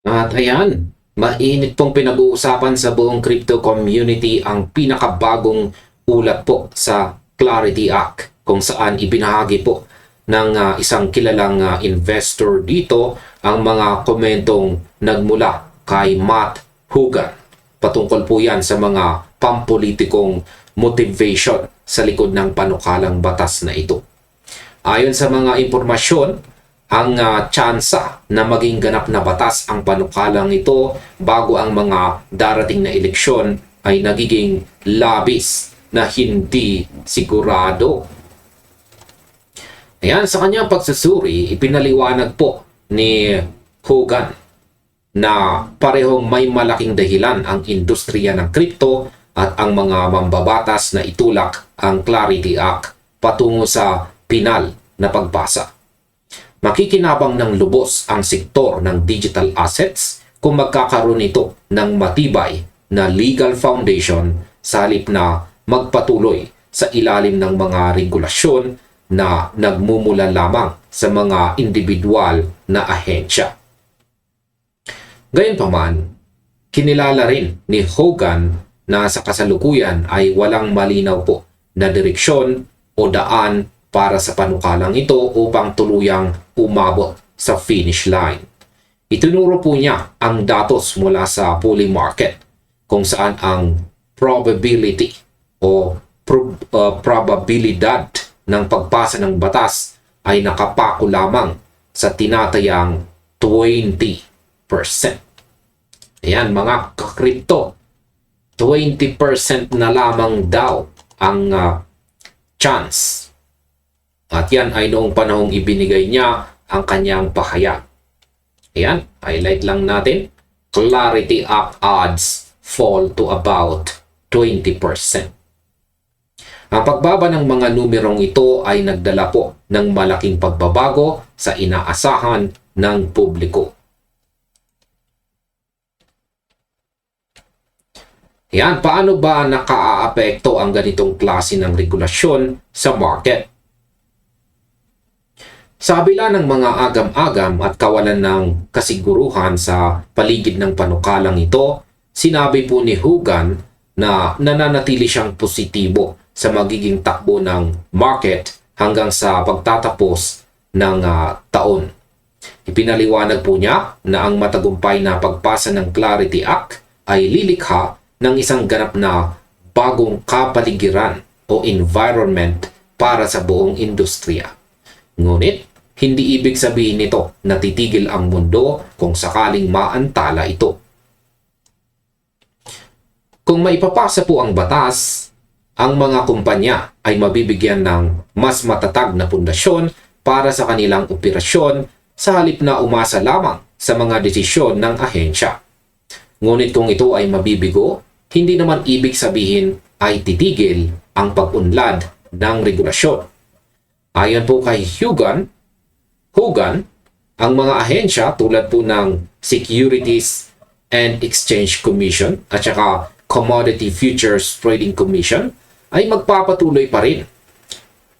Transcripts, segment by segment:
At ayan, mainit pong pinag-uusapan sa buong crypto community ang pinakabagong ulat po sa Clarity Act kung saan ibinahagi po ng isang kilalang investor dito ang mga komentong nagmula kay Matt Hougan. Patungkol po yan sa mga pampolitikong motivation sa likod ng panukalang batas na ito. Ayon sa mga impormasyon, ang tsansa na maging ganap na batas ang panukalang ito bago ang mga darating na eleksyon ay nagiging labis na hindi sigurado. Ayan, sa kanyang pagsusuri, ipinaliwanag po ni Hougan na parehong may malaking dahilan ang industriya ng kripto at ang mga mambabatas na itulak ang Clarity Act patungo sa pinal na pagbasa. Makikinabang ng lubos ang sektor ng digital assets kung magkakaroon ito ng matibay na legal foundation sa halip na magpatuloy sa ilalim ng mga regulasyon na nagmumula lamang sa mga individual na ahensya. Gayunpaman, kinilala rin ni Hougan na sa kasalukuyan ay walang malinaw po na direksyon o daan para sa panukalang ito upang tuluyang umabot sa finish line. Itinuro po niya ang datos mula sa Poly Market kung saan ang probability o probabilidad ng pagpasa ng batas ay nakapako lamang sa tinatayang 20%. Ayan mga kakripto, 20% na lamang daw ang chance. At yan ay noong panahong ibinigay niya ang kanyang pahayag. Ayan, highlight lang natin. Clarity Act odds fall to about 20%. Ang pagbaba ng mga numerong ito ay nagdala po ng malaking pagbabago sa inaasahan ng publiko. Ayan, paano ba nakaaapekto ang ganitong klase ng regulasyon sa market? Sa kabila ng mga agam-agam at kawalan ng kasiguruhan sa paligid ng panukalang ito, sinabi po ni Hougan na nananatili siyang positibo sa magiging takbo ng market hanggang sa pagtatapos ng taon. Ipinaliwanag po niya na ang matagumpay na pagpasa ng Clarity Act ay lilikha ng isang ganap na bagong kapaligiran o environment para sa buong industriya. Ngunit, hindi ibig sabihin nito na titigil ang mundo kung sakaling maantala ito. Kung maipapasa po ang batas, ang mga kumpanya ay mabibigyan ng mas matatag na pundasyon para sa kanilang operasyon sa halip na umasa lamang sa mga desisyon ng ahensya. Ngunit kung ito ay mabibigo, hindi naman ibig sabihin ay titigil ang pag-unlad ng regulasyon. Ayon po kay Hougan, ang mga ahensya tulad po ng Securities and Exchange Commission at saka Commodity Futures Trading Commission ay magpapatuloy pa rin.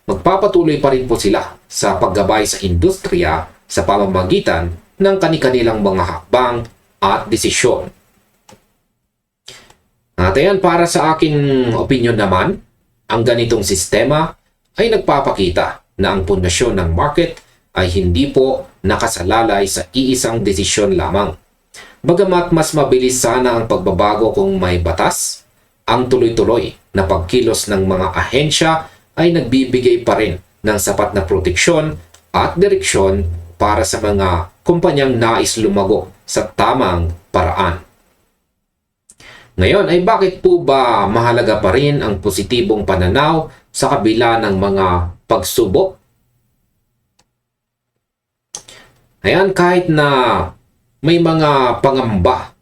Magpapatuloy pa rin po sila sa paggabay sa industriya sa pamamagitan ng kani-kanilang mga hakbang at desisyon. At ayan, para sa aking opinion naman, ang ganitong sistema ay nagpapakita na ang pundasyon ng market ay hindi po nakasalalay sa iisang desisyon lamang. Bagamat mas mabilis sana ang pagbabago kung may batas, ang tuloy-tuloy na pagkilos ng mga ahensya ay nagbibigay pa rin ng sapat na proteksyon at direksyon para sa mga kumpanyang nais lumago sa tamang paraan. Ngayon ay bakit po ba mahalaga pa rin ang positibong pananaw sa kabila ng mga pagsubok? Ayan, kahit na may mga pangamba,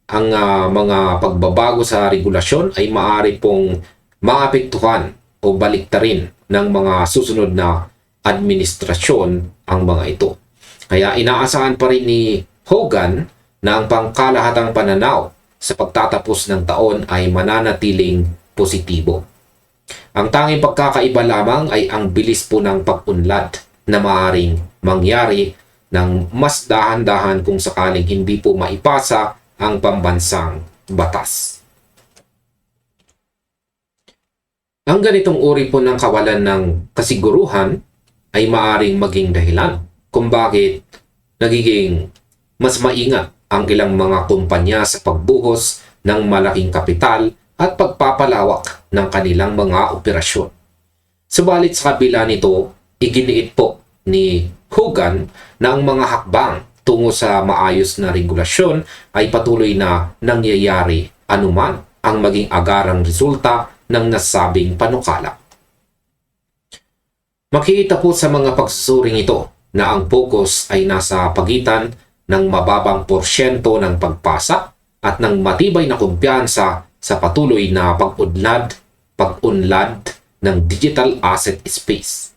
ang mga pagbabago sa regulasyon ay maaari pong maapektuhan o baliktarin ng mga susunod na administrasyon ang mga ito. Kaya inaasahan pa rin ni Hougan na ang pangkalahatang pananaw sa pagtatapos ng taon ay mananatiling positibo. Ang tanging pagkakaiba lamang ay ang bilis po ng pag-unlad na maaaring mangyari ng mas dahan-dahan kung sakaling hindi po maipasa ang pambansang batas. Ang ganitong uri po ng kawalan ng kasiguruhan ay maaaring maging dahilan kung bakit nagiging mas maingat ang ilang mga kumpanya sa pagbuhos ng malaking kapital at pagpapalawak ng kanilang mga operasyon. Subalit sa kabila nito, iginiit po ni Hogan na ang mga hakbang tungo sa maayos na regulasyon ay patuloy na nangyayari anuman ang maging agarang resulta ng nasabing panukala. Makikita po sa mga pagsusuring ito na ang focus ay nasa pagitan ng mababang porsyento ng pagpasa at ng matibay na kumpiyansa sa patuloy na pag-unlad ng digital asset space.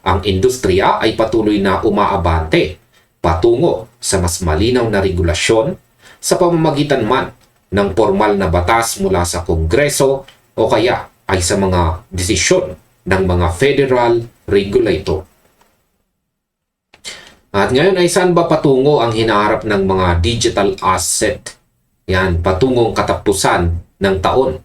Ang industriya ay patuloy na umaabante patungo sa mas malinaw na regulasyon sa pamamagitan man ng formal na batas mula sa Kongreso o kaya ay sa mga desisyon ng mga federal regulator. At ngayon ay saan ba patungo ang hinaharap ng mga digital asset? Yan, patungong katapusan ng taon.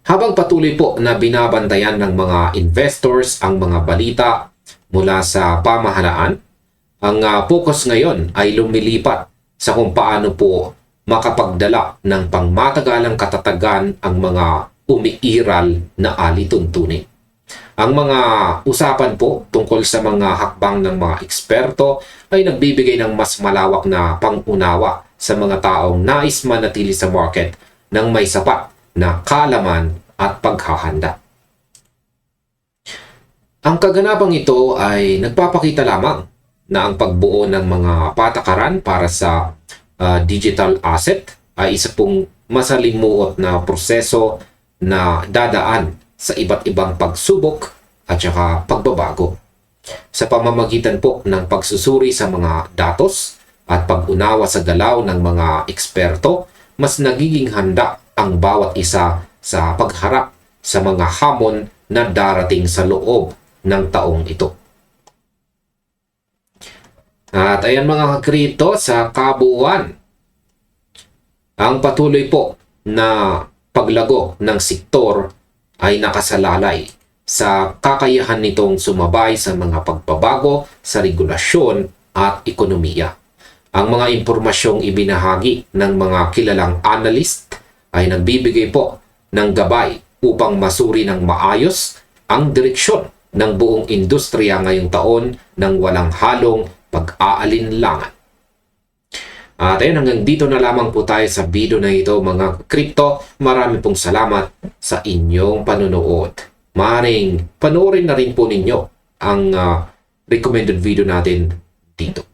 Habang patuloy po na binabantayan ng mga investors ang mga balita mula sa pamahalaan, ang focus ngayon ay lumilipat sa kung paano po makapagdala ng pangmatagalang katatagan ang mga umiiral na alituntunin. Ang mga usapan po tungkol sa mga hakbang ng mga eksperto ay nagbibigay ng mas malawak na pangunawa sa mga taong nais manatili sa market ng may sapat na kaalaman at paghahanda. Ang kaganapang ito ay nagpapakita lamang na ang pagbuo ng mga patakaran para sa digital asset ay isa pong masalimuot na proseso na dadaan sa iba't ibang pagsubok at saka pagbabago. Sa pamamagitan po ng pagsusuri sa mga datos at pag-unawa sa galaw ng mga eksperto, mas nagiging handa ang bawat isa sa pagharap sa mga hamon na darating sa loob ng taong ito. At ayan mga kakripto, sa kabuuan, ang patuloy po na paglago ng sektor ay nakasalalay sa kakayahan nitong sumabay sa mga pagbabago sa regulasyon at ekonomiya. Ang mga impormasyong ibinahagi ng mga kilalang analyst ay nagbibigay po ng gabay upang masuri ng maayos ang direksyon ng buong industriya ngayong taon ng walang halong pag-aalinlangan. At ayun, hanggang dito na lamang po tayo sa video na ito mga crypto. Marami pong salamat sa inyong panonood. Maaaring panoorin na rin po ninyo ang recommended video natin dito.